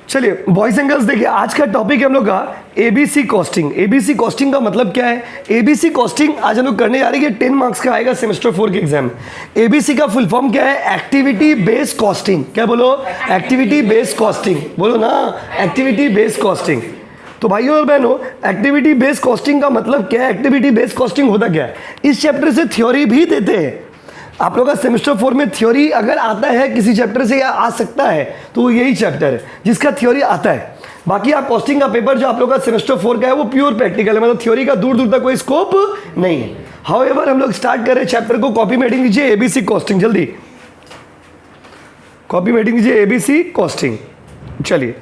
चलिए boys and girls, देखिए आज का टॉपिक है हम लोग का एबीसी कॉस्टिंग। एबीसी कॉस्टिंग का मतलब क्या है? एबीसी कॉस्टिंग आज हम लोग करने जा रहे हैं। 10 मार्क्स का आएगा सेमेस्टर 4 के एग्जाम। एबीसी का फुल फॉर्म क्या है? Activity based costing. क्या बोलो? Activity based costing. बोलो ना, एक्टिविटी बेस्ड कॉस्टिंग। तो भाइयों और बहनों, एक्टिविटी बेस्ड कॉस्टिंग का मतलब क्या है? एक्टिविटी बेस्ड कॉस्टिंग होता क्या है? इस चैप्टर से थ्योरी भी देते हैं। आप लोग का सेमेस्टर 4 में थ्योरी अगर आता है किसी चैप्टर से या आ सकता है तो वो यही चैप्टर है जिसका थ्योरी आता है। बाकी आप कॉस्टिंग का पेपर जो आप लोग का सेमेस्टर 4 का है वो प्योर प्रैक्टिकल है, मतलब थ्योरी का दूर दूर तक कोई स्कोप नहीं है। हाउएवर हम लोग स्टार्ट कर रहे हैं चैप्टर को। कॉपी मेटिंग लीजिए एबीसी कॉस्टिंग, जल्दी कॉपी मेटिंग लीजिए एबीसी कॉस्टिंग। चलिए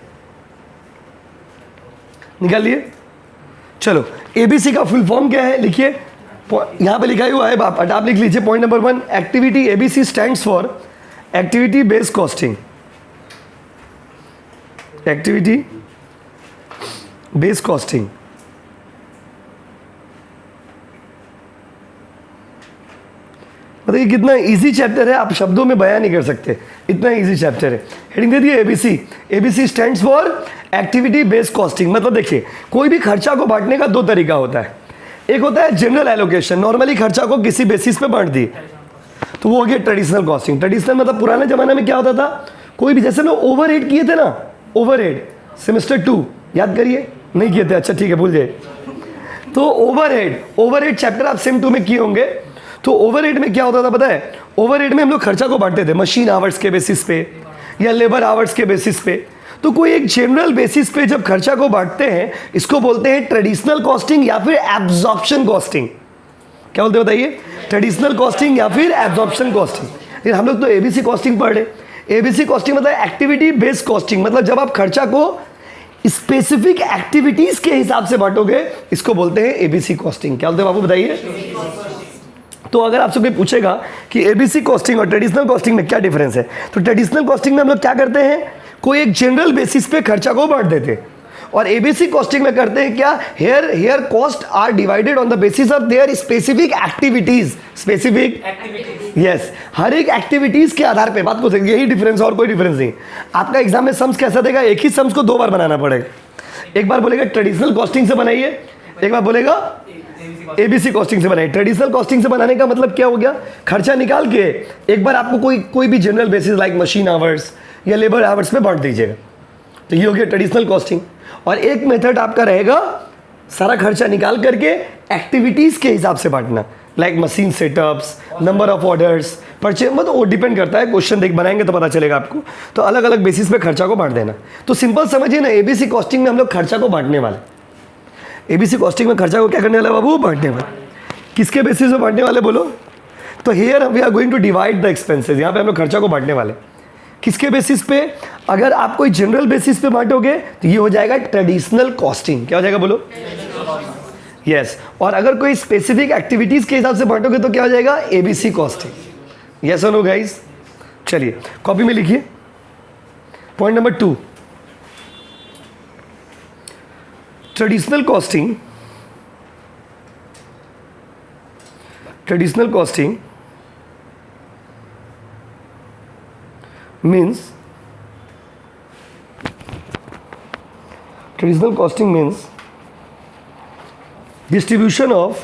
निकालिए। चलो एबीसी का फुल फॉर्म क्या है लिखिए, यहां पे लिखा हुआ है, आप लिख लीजिए। Point number 1, activity ABC stands for activity based costing. Activity based costing मतलब ये कितना इजी चैप्टर है, आप शब्दों में बयान नहीं कर सकते, इतना इजी चैप्टर है। हेडिंग दे दिए ABC. ABC stands for activity based costing. मतलब देखिए कोई भी खर्चा को बांटने का दो तरीका होता है। एक होता है जनरल एलोकेशन, नॉर्मली खर्चा को किसी बेसिस पे बांट दी, तो वो हो गया ट्रेडिशनल कॉस्टिंग। ट्रेडिशनल मतलब पुराने जमाने में क्या होता था, कोई भी जैसे लोग ओवरहेड किए थे ना, ओवरहेड सेमेस्टर 2 याद करिए, नहीं किए थे, अच्छा ठीक है भूल गए। तो ओवरहेड चैप्टर आप सेम 2 में किए होंगे। तो ओवरहेड में क्या होता था पता है? ओवरहेड में हम लोग खर्चा को बांटते थे मशीन आवर्स के बेसिस पे या लेबर आवर्स के बेसिस पे। तो कोई एक जनरल बेसिस पे जब खर्चा को बांटते हैं इसको बोलते हैं ट्रेडिशनल कॉस्टिंग या फिर एब्जॉर्प्शन कॉस्टिंग। क्या बोलते हैं बताइए? ट्रेडिशनल कॉस्टिंग या फिर एब्जॉर्प्शन कॉस्टिंग। लेकिन हम लोग तो एबीसी कॉस्टिंग पढ़ रहे। एबीसी कॉस्टिंग मतलब एक्टिविटी बेस्ड कॉस्टिंग, मतलब जब आप खर्चा को स्पेसिफिक एक्टिविटीज के हिसाब से बांटोगे इसको बोलते हैं एबीसी कॉस्टिंग। क्या बोलते हैं बाबू बताइए? तो अगर आपसे कोई पूछेगा कि एबीसी कॉस्टिंग और ट्रेडिशनल कॉस्टिंग में क्या डिफरेंस है, तो ट्रेडिशनल कॉस्टिंग में हम लोग क्या करते हैं, कोई एक जनरल बेसिस पे खर्चा को बांट देते हैं। और एबीसी कॉस्टिंग में करते हैं क्या, here cost are divided on the basis of their specific activities. Specific yes, हर एक एक्टिविटीज के आधार पे बात को समझिए, यही डिफरेंस, और कोई डिफरेंस नहीं। आपका एग्जाम में सम्स कैसा देगा, एक ही सम्स को दो बार बनाना पड़ेगा। एक बार बोलेगा ट्रेडिशनल कॉस्टिंग से बनाइए, एक बार बोलेगा एबीसी कॉस्टिंग से बनाइए। ट्रेडिशनल कॉस्टिंग से बनाने का मतलब क्या हो गया, खर्चा निकाल के एक बार आपको कोई भी general basis like machine hours या लेबर आवर्स में बांट दीजिएगा, तो ये हो गया ट्रेडिशनल कॉस्टिंग। और एक मेथड आपका रहेगा सारा खर्चा निकाल करके एक्टिविटीज के हिसाब से बांटना, like machine setups, number of orders, purchase, मतलब वो डिपेंड करता है, क्वेश्चन देख बनाएंगे तो पता चलेगा आपको। तो अलग अलग बेसिस पे खर्चा को बांट देना। तो सिंपल समझिए ना, एबीसी कॉस्टिंग में हम लोग खर्चा को बांटने वाले। एबीसी कॉस्टिंग में खर्चा को क्या करने वाला बाबू, बांटने वाले। किसके बेसिस पे बांटने वाले बोलो? तो here we are going to divide the expenses. यहाँ पे हम लोग खर्चा को बांटने वाले किसके बेसिस पे? अगर आप कोई जनरल बेसिस पे बांटोगे तो ये हो जाएगा ट्रेडिशनल कॉस्टिंग। क्या हो जाएगा बोलो? यस। और अगर कोई स्पेसिफिक एक्टिविटीज के हिसाब से बांटोगे तो क्या हो जाएगा? ABC costing. यस और नो गाइस? चलिए कॉपी में लिखिए। Point number 2, traditional costing means distribution of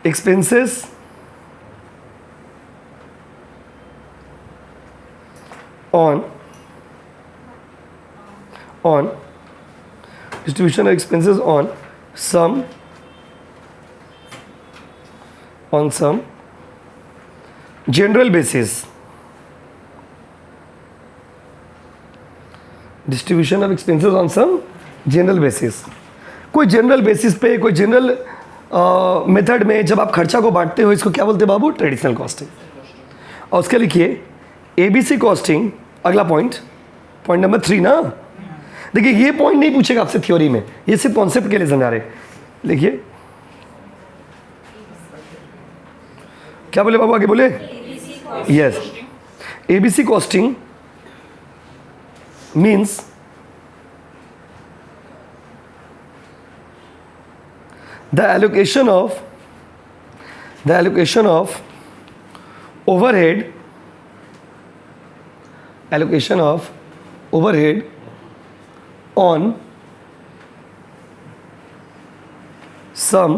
expenses on some general basis. Distribution of expenses on some general basis. कोई जनरल बेसिस पे, कोई जनरल मेथड में जब आप खर्चा को बांटते हो इसको क्या बोलते हैं बाबू? Traditional costing. और उसके लिखिए एबीसी कॉस्टिंग। अगला पॉइंट नंबर 3 ना। देखिए ये पॉइंट नहीं पूछेगा आपसे थ्योरी में, ये सिर्फ कॉन्सेप्ट के लिए समझा रहे। लिखिए क्या बोले बाबू, आगे बोले? Yes, ABC costing means the allocation of overhead, allocation of overhead on some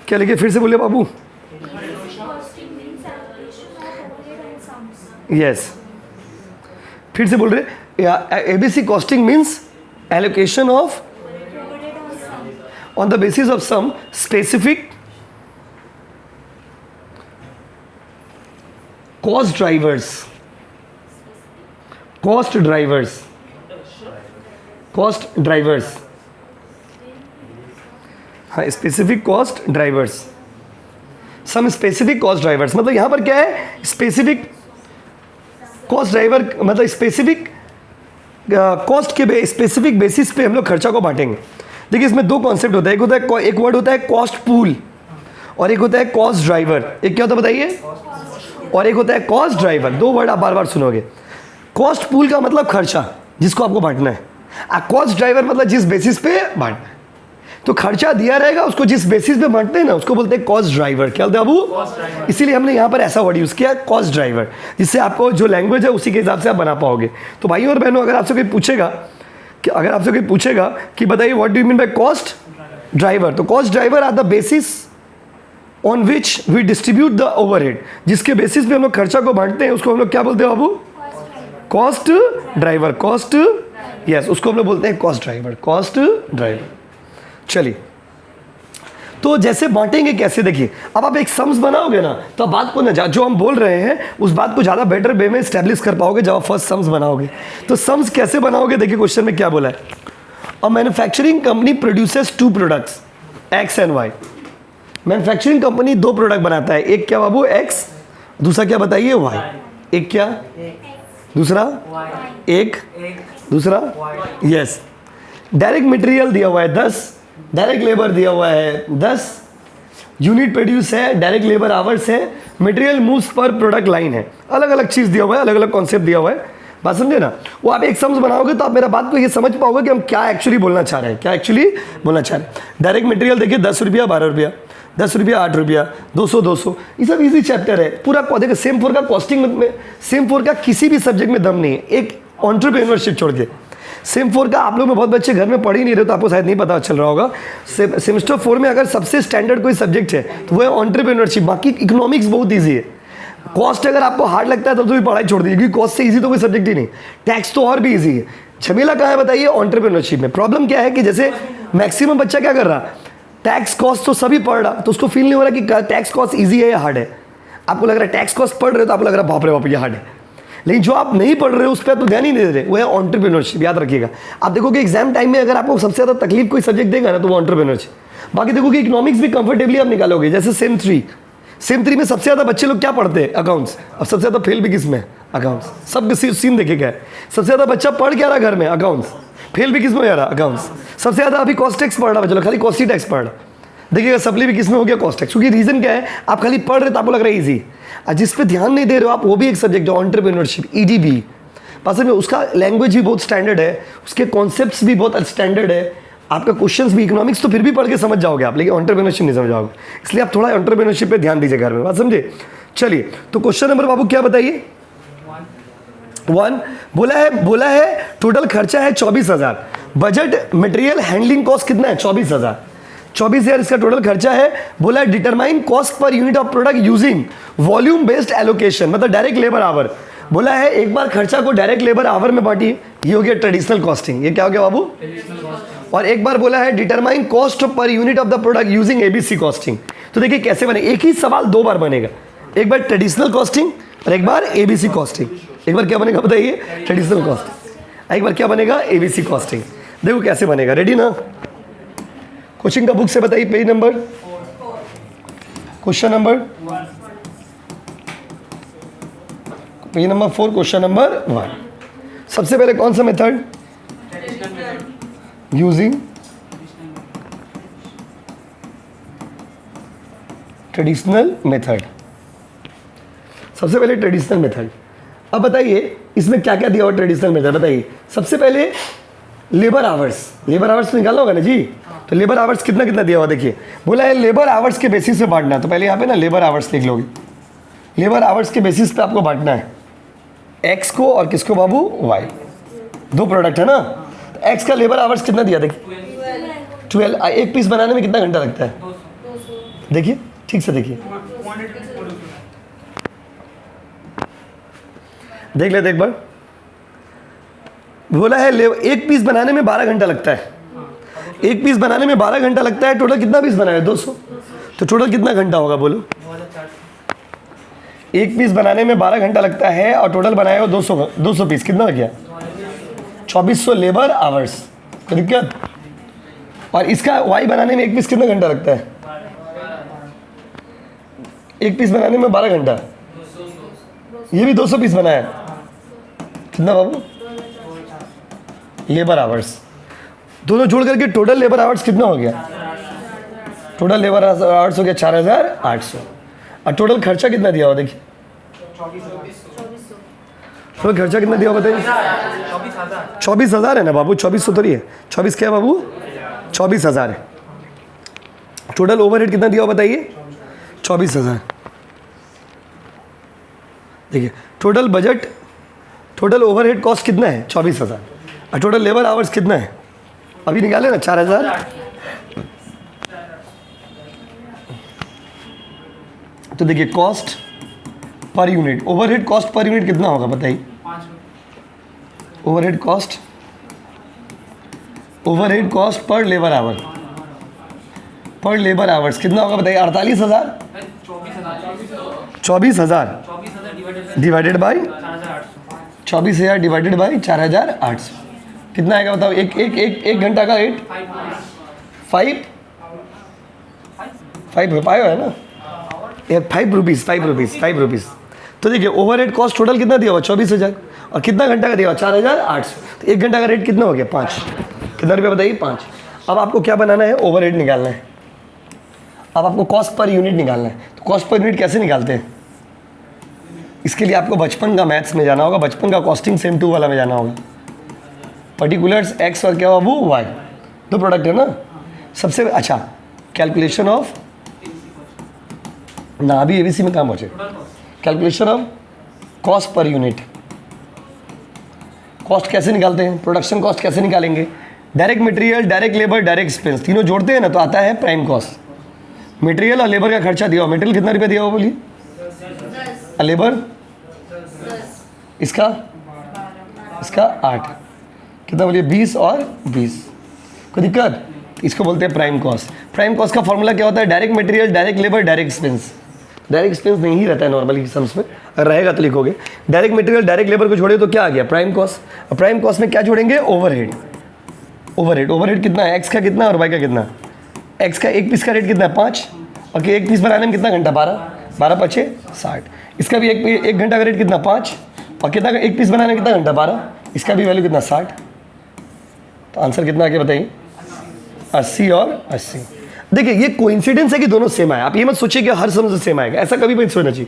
क्या लिखे, फिर से बोलिए बाबू। यस, फिर से बोल रहे, ABC costing means allocation of on the basis of some specific cost drivers, हाँ, specific cost drivers, some specific cost drivers. मतलब यहाँ पर क्या है, स्पेसिफिक कॉस्ट ड्राइवर, मतलब स्पेसिफिक कॉस्ट के स्पेसिफिक बेसिस पे हम लोग खर्चा को बांटेंगे। देखिए इसमें दो कॉन्सेप्ट होता है, एक वर्ड होता है कॉस्ट पूल और एक होता है कॉस्ट ड्राइवर। एक क्या होता है बताइए, और एक होता है कॉस्ट ड्राइवर। दो वर्ड आप बार बार सुनोगे। कॉस्ट पूल का मतलब खर्चा जिसको आपको बांटना है, कॉस्ट ड्राइवर मतलब जिस बेसिस पे बांटना है। तो खर्चा दिया रहेगा, उसको जिस बेसिस पे बांटते हैं ना, उसको बोलते हैं कॉस्ट ड्राइवर। क्या बोलते हैं बाबू? इसीलिए हमने यहाँ पर ऐसा वर्ड यूज़ किया, कॉस्ट ड्राइवर, जिससे आपको जो लैंग्वेज है उसी के हिसाब से आप बना पाओगे। तो भाइयों और बहनों, अगर आपसे कोई पूछेगा कि बताइए what do you mean by cost driver, तो cost driver are the basis on which we distribute the overhead. जिसके बेसिस पे हम लोग खर्चा को बांटते हैं उसको हम लोग क्या बोलते हैं बाबू? Cost driver. कॉस्ट, यस, उसको हम लोग बोलते हैं कॉस्ट ड्राइवर, कॉस्ट ड्राइवर। चलिए, तो जैसे बांटेंगे कैसे, देखिए अब आप एक सम्स बनाओगे ना, तो बात को ना जो हम बोल रहे हैं उस बात को ज़्यादा बेटर वे में स्टैब्लिश कर पाओगे जब आप फर्स्ट सम्स बनाओगे। तो सम्स कैसे बनाओगे, देखिए क्वेश्चन में क्या बोला है, a manufacturing company produces two products X and Y. Manufacturing company दो प्रोडक्ट बनाता है, एक क्या बाबू? एक्स, दूसरा क्या बताइए? वाई। एक क्या? दूसरा एक, दूसरा यस। डायरेक्ट मटेरियल दिया हुआ है 10, डायरेक्ट लेबर दिया हुआ है 10, यूनिट प्रोड्यूस है, डायरेक्ट लेबर आवर्स है, मटेरियल मूव्स पर प्रोडक्ट लाइन है। अलग अलग चीज़ दिया हुआ है, अलग अलग कॉन्सेप्ट दिया हुआ है। बात समझे ना? वो आप एक सम्स बनाओगे तो आप मेरा बात को ये समझ पाओगे कि हम क्या एक्चुअली बोलना चाह रहे हैं, क्या एक्चुअली बोलना चाह रहे हैं। डायरेक्ट मटेरियल देखिए 10 रुपया, 12 रुपया, 10 रुपया, 8 रुपया, 200 200, ये सब इजी चैप्टर है पूरा। देखिए सेम फोर का कॉस्टिंग में, सेम फोर का किसी भी सब्जेक्ट में दम नहीं है, एक एंटरप्रेन्योरशिप छोड़ के। सेम फोर का आप लोग में बहुत बच्चे घर में पढ़ ही नहीं रहे, तो आपको शायद नहीं पता चल रहा होगा। सेमेस्टर 4 में अगर सबसे स्टैंडर्ड कोई सब्जेक्ट है तो वो है एंटरप्रेन्योरशिप। बाकी इकोनॉमिक्स बहुत ईजी है। कॉस्ट अगर आपको हार्ड लगता है तब तो भी पढ़ाई छोड़ दीजिए, क्योंकि कॉस्ट से ईजी तो कोई सब्जेक्ट ही नहीं। टैक्स तो और भी ईजी है। झमेला कहाँ है बताइए? एंटरप्रेन्योरशिप में। प्रॉब्लम क्या है कि जैसे मैक्सिमम बच्चा क्या कर रहा, टैक्स कॉस्ट तो सभी पढ़ रहा, तो उसको फील नहीं हो रहा कि टैक्स कॉस्ट ईजी है या हार्ड है। आपको लग रहा है टैक्स कॉस्ट पढ़ रहे हो तो आपको लग रहा है बाप रे बाप ये हार्ड है, लेकिन जो आप नहीं पढ़ रहे हो उस पर तो ध्यान ही नहीं दे रहे, वो है एंटरप्रेन्योरशिप। याद रखिएगा, आप देखोगे एग्जाम टाइम में अगर आपको सबसे ज़्यादा तकलीफ कोई सब्जेक्ट देगा ना तो वो एंटरप्रेन्योरशिप। बाकी देखोगे इकोनॉमिक्स भी कंफर्टेबली आप निकालोगे। जैसे सेम थ्री में सबसे ज़्यादा बच्चे लोग क्या पढ़ते हैं? अकाउंट्स। अब सबसे ज़्यादा फेल भी किस में? अकाउंट्स। सब सीन देखेगा, सबसे ज़्यादा बच्चा पढ़ क्या रहा घर में? अकाउंट्स। फेल भी किस में जा रहा? अकाउंट्स। सबसे ज़्यादा अभी कॉस्ट टैक्स पढ़ रहा बच्चा लोग, खाली कॉस्ट ही टैक्स पढ़ रहा। देखिएगा सप्ली भी किस में हो गया? Cost tax. क्योंकि रीजन क्या है, आप खाली पढ़ रहे तो आपको लग रहा है ईजी, और जिस पे ध्यान नहीं दे रहे हो आप, वो भी एक सब्जेक्ट है एंटरप्रेन्योरशिप, ईडीबी। पास में उसका लैंग्वेज भी बहुत स्टैंडर्ड है, उसके कॉन्सेप्ट्स भी बहुत स्टैंडर्ड है, आपका क्वेश्चंस भी। इकोनॉमिक्स तो फिर भी पढ़ के समझ जाओगे आप, लेकिन एंटरप्रेन्योरशिप नहीं समझ जाओगे, इसलिए आप थोड़ा एंटरप्रेन्योरशिप पे ध्यान दीजिए घर में। बात समझे? चलिए, तो क्वेश्चन नंबर बाबू क्या बताइए? 1 बोला है टोटल खर्चा है 24,000, बजट मटेरियल हैंडलिंग कॉस्ट कितना है? 24,000। 24,000 इसका टोटल खर्चा है। बोला है determine cost per unit of product using volume based allocation, मतलब डायरेक्ट लेबर आवर। बोला है एक बार खर्चा को डायरेक्ट लेबर आवर में बांटिए, ये हो गया ट्रेडिशनल कॉस्टिंग। ये क्या हो गया बाबू? और एक बार बोला है determine cost per unit of the product using ABC costing. तो देखिए कैसे बने, एक ही सवाल दो बार बनेगा, एक बार ट्रेडिशनल कॉस्टिंग और एक बार एबीसी कॉस्टिंग। एक बार क्या बनेगा बताइए? Traditional costing. एक बार क्या बनेगा? ABC costing. देखो कैसे बनेगा, रेडी ना? कोचिंग का बुक से बताइए page number, question number page number 4, question number 1। सबसे पहले कौन सा मेथड? Using traditional method. सबसे पहले ट्रेडिशनल मेथड। अब बताइए इसमें क्या क्या दिया हुआ ट्रेडिशनल मेथड, बताइए। सबसे पहले लेबर आवर्स निकालना होगा ना जी। तो लेबर आवर्स कितना कितना दिया हुआ देखिए, बोला है लेबर आवर्स के बेसिस पे बांटना है। तो पहले यहाँ पे ना लेबर आवर्स लिख लोगे, लेबर आवर्स के बेसिस पे आपको बांटना है एक्स को और किसको बाबू, वाई। दो प्रोडक्ट है ना, तो एक्स का लेबर आवर्स कितना दिया देखिए 12। एक पीस बनाने में कितना घंटा लगता है देखिए, ठीक से देखिए, देख लेते एक बार। बोला है एक पीस बनाने में 12 घंटा लगता है, एक पीस बनाने में 12 घंटा लगता है। टोटल कितना पीस बनाया है 200, तो टोटल कितना घंटा होगा बोलो। एक पीस बनाने में 12 घंटा लगता है और टोटल बनाया हो 200 पीस, कितना हो गया 2400 लेबर आवर्स। कोई दिक्कत। और इसका वाई बनाने में एक पीस कितना घंटा लगता है, एक पीस बनाने में 12 घंटा, ये भी 200 पीस बनाया, कितना बाबू लेबर आवर्स। दोनों जोड़ करके टोटल लेबर आवर्स कितना हो गया, टोटल लेबर आवर्स हो गया 4800। और टोटल खर्चा कितना दिया हुआ देखिए, टोटल खर्चा कितना दिया हुआ बताइए, 24,000 है ना बाबू, 2400 थोड़ी है, 24 क्या है बाबू, 24,000 है। टोटल ओवरहेड कितना दिया हुआ बताइए 24,000। देखिए total budget, total overhead cost कितना है 24,000 और टोटल लेबर आवर्स कितना है अभी निकाले ना 4,000। तो देखिए cost per unit, overhead cost per unit कितना होगा बताइए, overhead cost per labour our, पर लेबर आवर्स कितना होगा बताइए 48,000, 24,000 डिवाइडेड बाई 24,000 डिवाइडेड बाई 4,800 कितना आएगा बताओ। एक घंटा का रेट 5 पाया है ना, 5 रुपीज़। तो देखिए ओवरहेड कॉस्ट टोटल कितना दिया हुआ 24,000 और कितना घंटा का दिया हुआ 4,800। तो एक घंटा का रेट कितना हो गया 5, कितना रुपया बताइए 5। अब आपको क्या बनाना है, ओवरहेड निकालना है। अब आपको कॉस्ट पर यूनिट निकालना है। तो कॉस्ट पर यूनिट कैसे निकालते हैं, इसके लिए आपको बचपन का मैथ्स में जाना होगा, बचपन का कॉस्टिंग सेम 2 वाला में जाना होगा। पर्टिकुलर्स एक्स और क्या बाबू वाई, दो प्रोडक्ट है ना। सबसे अच्छा कैलकुलेशन ऑफ ना, अभी एबीसी में काम पहुंचे, calculation of cost per unit. Cost कैसे निकालते हैं, प्रोडक्शन कॉस्ट कैसे निकालेंगे, direct material, direct labour, direct expense, तीनों जोड़ते हैं ना तो आता है प्राइम कॉस्ट। मटेरियल और लेबर का खर्चा दिया हो, मटेरियल कितना रुपया दिया हो बोलिए, लेबर इसका 8, कितना बोलिए 20 और 20। कोई दिक्कत, इसको बोलते हैं प्राइम कॉस्ट। प्राइम कॉस्ट का फॉर्मूला क्या होता है, direct material, direct labour, direct expense. Direct expense नहीं रहता है नॉर्मली सम्स में, अगर रहेगा तो लिखोगे डायरेक्ट मटेरियल, डायरेक्ट लेबर को जोड़े तो क्या आ गया प्राइम कॉस्ट। और प्राइम कॉस्ट में क्या जोड़ेंगे, ओवरहेड। ओवरहेड कितना है, एक्स का कितना और वाई का कितना। एक्स का एक पीस का रेट कितना है 5, और एक पीस बनाने में कितना घंटा 12 पचे 60। इसका भी एक घंटा का रेट कितना 5, और कितना एक पीस बनाने में कितना घंटा 12, इसका भी वैल्यू कितना 60। तो आंसर कितना आगे बताइए 80 और 80। देखिए ये कोइंसिडेंस है कि दोनों सेम आया, आप ये मत सोचिए कि हर समय से सेम आएगा, ऐसा कभी भी सोचना चाहिए।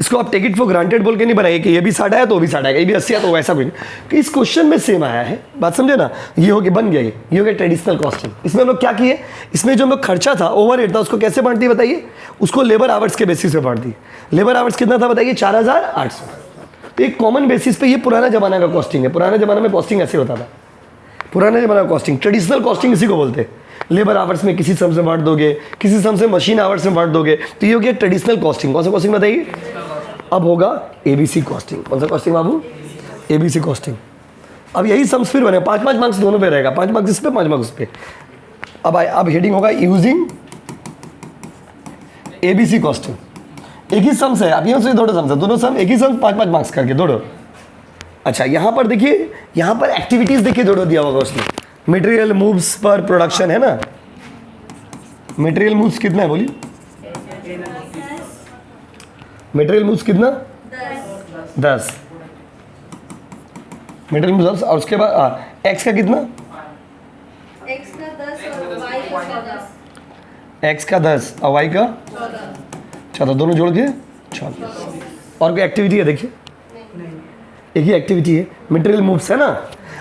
इसको आप टेक इट फॉर ग्रांटेड बोल के नहीं बनाइए कि ये भी 60 आया तो वो भी 60 आएगा, ये भी 80 आया तो वैसा भी नहीं, कि इस क्वेश्चन में सेम आया है, बात समझे ना। ये हो गया बन गया, ये हो गया ट्रेडिशनल कॉस्टिंग। इसमें हम लोग क्या किए, इसमें जो हम लोग खर्चा था ओवरहेड था उसको कैसे बांट दिए बताइए, उसको लेबर आवर्स के बेसिस पे बांट दिए। लेबर आवर्स कितना था बताइए 4,800। तो एक कॉमन बेसिस पे, ये पुराना जमाना का कॉस्टिंग है, पुराने जमाने में कॉस्टिंग ऐसे होता था, पुराने जमाना का कॉस्टिंग, ट्रेडिशनल कॉस्टिंग इसी को बोलते हैं। लेबर आवर्स में किसी सम से बांट दोगे, किसी सम से मशीन आवर्स में बांट दोगे, तो ये हो गया ट्रेडिशनल कॉस्टिंग। कौन सा कॉस्टिंग बताइए, अब होगा एबीसी कॉस्टिंग। कौन सा कॉस्टिंग बाबू, एबीसी कॉस्टिंग। अब यही सम्स फिर बने, 5 मार्क्स दोनों पे रहेगा, 5 मार्क्स इस पे 5 मार्क्स उस पे। अब हेडिंग होगा यूजिंग एबीसी कॉस्टिंग। एक ही सम्स है, अब यहाँ से दोनों सम्स है, दोनों सम एक ही सम 5 मार्क्स करके दोनों। अच्छा यहाँ पर देखिए, यहाँ पर एक्टिविटीज देखिए दोनों दिया होगा उसमें। मटेरियल मूव्स पर प्रोडक्शन है ना, मटेरियल मूव्स कितना है बोलिए, मटेरियल मूव्स कितना 10 मटेरियल मूव्स। और उसके बाद एक्स का कितना, एक्स का 10 और वाई का 10। एक्स का 10 और वाई का 14, दोनों जोड़ के 26। और कोई एक्टिविटी है देखिए, एक ही एक्टिविटी है, मटेरियल मूव्स है ना।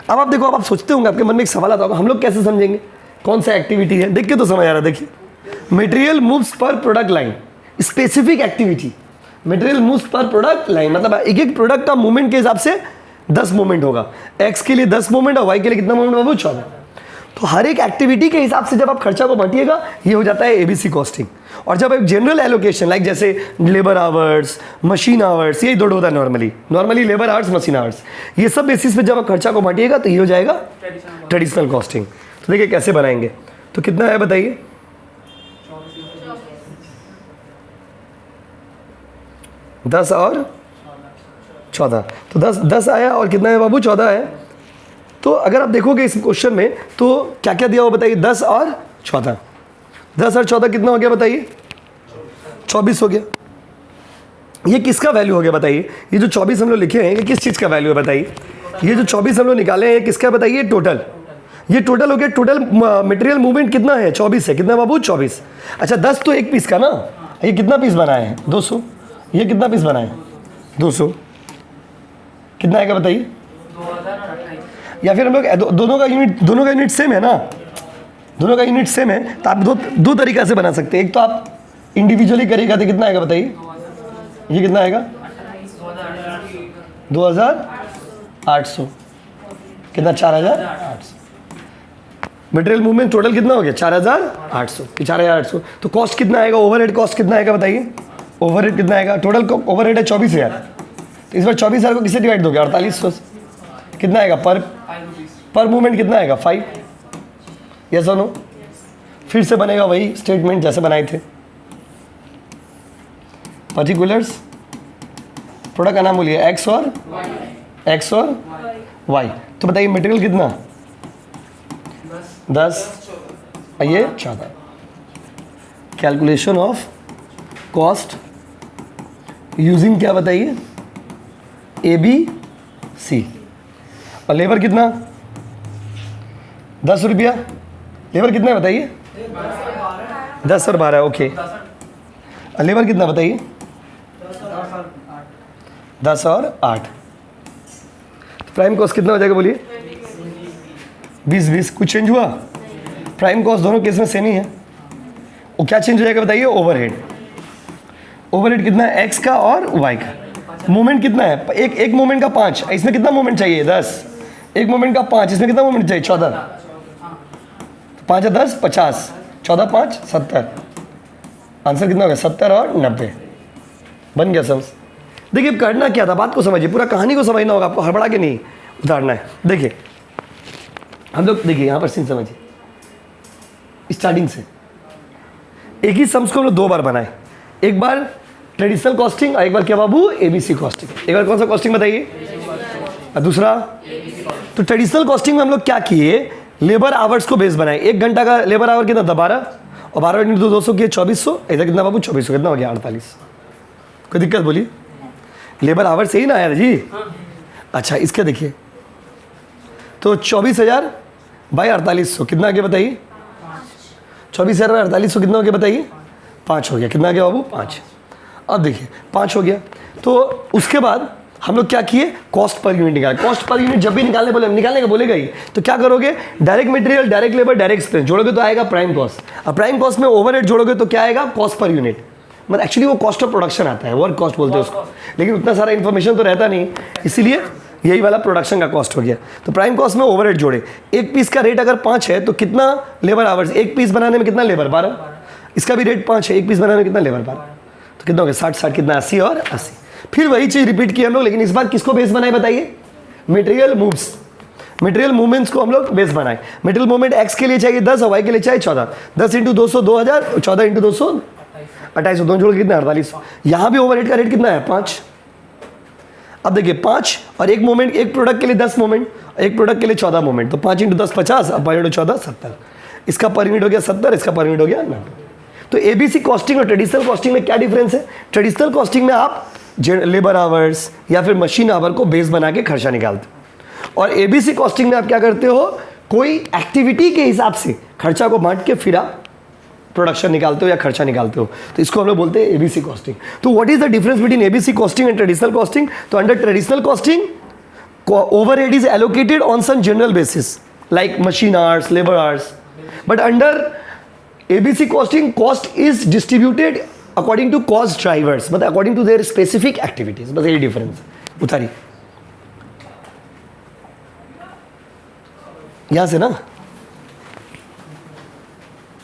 अब आप देखो, अब आप सोचते होंगे, आपके मन में एक सवाल आता होगा, हम लोग कैसे समझेंगे कौन सा एक्टिविटी है? देख के तो समझ आ रहा है। देखिए, मटेरियल मूव्स पर product line, specific activity, material moves पर प्रोडक्ट लाइन, मतलब एक एक प्रोडक्ट का मूवमेंट के हिसाब से 10 मूवमेंट होगा। एक्स के लिए 10 मूवमेंट और वाई के लिए कितना मूवमेंट होगा? 14। तो हर एक एक्टिविटी के हिसाब से जब आप खर्चा को बांटिएगा, ये हो जाता है एबीसी कॉस्टिंग। और जब एक जनरल एलोकेशन लाइक जैसे लेबर आवर्स, मशीन आवर्स, यही दो होता है normally labour hours, machine hours, ये सब बेसिस पे जब आप खर्चा को बांटिएगा तो ये हो जाएगा ट्रेडिशनल कॉस्टिंग। तो देखिए कैसे बनाएंगे, तो कितना है बताइए? 10 और 14, तो 10 आया और कितना है बाबू? 14 है। तो अगर आप देखोगे इस क्वेश्चन में तो क्या क्या दिया हो बताइए? 10 और 14, 10 और 14 कितना हो गया बताइए? 24 हो गया। ये किसका वैल्यू हो गया बताइए? ये जो 24 हम लोग लिखे हैं, ये किस चीज़ का वैल्यू है बताइए? ये जो 24 हम लोग निकाले हैं, किसका बताइए? टोटल, ये टोटल हो गया। टोटल मटेरियल मूवमेंट कितना है? 24 है। कितना बाबू? 24। अच्छा, 10 तो एक पीस का ना, ये कितना पीस बनाए हैं? 200। ये कितना पीस बनाए हैं? 200। कितना आएगा बताइए? या फिर हम लोग दोनों का यूनिट सेम है ना, दोनों का यूनिट सेम है, तो आप दो तरीका से बना सकते हैं। एक तो आप इंडिविजुअली करिएगा तो कितना आएगा बताइए? ये कितना आएगा? 2800। कितना? 4800। मटेरियल मूवमेंट टोटल कितना हो गया? 4800। 4800। तो कॉस्ट कितना आएगा? ओवरहेड कॉस्ट कितना आएगा बताइए? ओवरहेड कितना आएगा? टोटल ओवरहेड है 24,000, तो इस बार 24,000 को किससे डिवाइड दोगे? 4800 से। कितना आएगा पर मूवमेंट? कितना आएगा? 5। यस और नो? फिर से बनेगा वही स्टेटमेंट जैसे बनाए थे। पर्टिकुलर्स, प्रोडक्ट का नाम बोलिए, एक्स और वाई। तो बताइए मटेरियल कितना? 10 और ये 14। कैलकुलेशन ऑफ कॉस्ट यूजिंग क्या बताइए? ABC। और लेबर कितना? 10 रुपया। लेबर कितना है बताइए? 10 और 12। ओके। और लेबर कितना बताइए? 10 और 8। तो प्राइम कॉस्ट कितना हो जाएगा बोलिए? 20। कुछ चेंज हुआ? प्राइम कॉस्ट दोनों केस में सेम ही है। वो क्या चेंज हो जाएगा बताइए? ओवरहेड कितना है? एक्स का और वाई का। मूवमेंट कितना है? एक मूवमेंट का 5, इसमें कितना मूवमेंट चाहिए? 10। एक मूवमेंट का 5, इसमें कितना मूवमेंट चाहिए? 14। 5 या 10 50, 14 5 70। आंसर कितना हो गया? 70 और 90। बन गया समझ। देखिए अब करना क्या था, बात को समझिए, पूरा कहानी को समझना होगा आपको, हड़बड़ा के नहीं उतारना है। देखिए हम लोग, देखिए यहाँ पर सीन समझिए, स्टार्टिंग से एक ही सम्स को हम लोग 2 बार बनाए। एक बार ट्रेडिशनल कॉस्टिंग और एक बार क्या बाबू? ABC costing. एक बार कौन सा कॉस्टिंग बताइए? और दूसरा, तो ट्रेडिशनल कॉस्टिंग में हम लोग क्या किए? लेबर आवर्स को बेस बनाए। 1 घंटा का लेबर आवर कितना था? 12, और 12 × 200 किए 2400। इधर कितना बाबू? 2400। कितना हो गया? 48। कोई दिक्कत बोलिए? लेबर आवर से ही ना आया जी? अच्छा, इसका देखिए, तो 24,000 बाई 4800 कितना आ गया बताइए? 24,000 बाई 4800 कितना हो गया बताइए? 5 हो गया। कितना आ गया बाबू? 5। अब देखिए 5 हो गया। तो उसके बाद हम लोग क्या किए? कॉस्ट पर यूनिट निकाले। कॉस्ट पर यूनिट जब भी निकालने का बोलेगा ही, तो क्या करोगे? Direct material, direct labour, direct expense जोड़ोगे तो आएगा प्राइम कॉस्ट। अब प्राइम कॉस्ट में ओवरहेड जोड़ोगे तो क्या आएगा? Cost per unit. मतलब एक्चुअली वो कॉस्ट ऑफ प्रोडक्शन आता है, वर्क कॉस्ट बोलते हैं उसको, लेकिन उतना सारा इन्फॉर्मेशन तो रहता नहीं, इसीलिए यही वाला प्रोडक्शन का कॉस्ट हो गया। तो प्राइम कॉस्ट में ओवरहेड जोड़े। एक पीस का रेट अगर 5 है तो कितना लेबर आवर्स? एक पीस बनाने में कितना लेबर? 12। इसका भी रेट 5 है, एक पीस बनाने में कितना लेबर? 12। तो कितना हो गया? 60 कितना? 80 और 80। फिर वही चीज़ रिपीट की हम लोग, लेकिन इस बार किसको बेस बनाए बताइए? मटेरियल मूव्स, मटेरियल मूवमेंट्स को हम लोग बेस बनाए। मटेरियल मूवमेंट एक्स के लिए चाहिए 10 और वाई के लिए चाहिए 14। 10 × 200 2000, 14 × 200 2800, दोनों जोड़ के कितना? 4800। यहाँ भी ओवरहेड का रेट कितना है? 5। अब देखिए 5 और एक मोमेंट, एक प्रोडक्ट के लिए 10 मोमेंट, एक प्रोडक्ट के लिए 14 मोमेंट, तो 5 × 10 50, अब 5 × 14 70। इसका पर यूनिट हो गया 70, इसका पर यूनिट हो गया 90। तो एबीसी कॉस्टिंग और ट्रेडिशनल कॉस्टिंग में क्या डिफरेंस है? ट्रेडिशनल कॉस्टिंग में आप लेबर आवर्स या फिर मशीन आवर को बेस बना के खर्चा निकालते हो, और एबीसी कॉस्टिंग में आप क्या करते हो? कोई एक्टिविटी के हिसाब से खर्चा को बांट के फिर आप प्रोडक्शन निकालते हो या खर्चा निकालते हो। तो इसको हम लोग बोलते हैं एबीसी कॉस्टिंग। तो what is the difference between ABC costing and traditional costing? तो under traditional costing overhead is allocated on some general basis like machine hours, labor hours, but under ABC costing, cost is distributed according to cost drivers, मतलब according to their specific activities. बस यही difference है. उतारी यहाँ से ना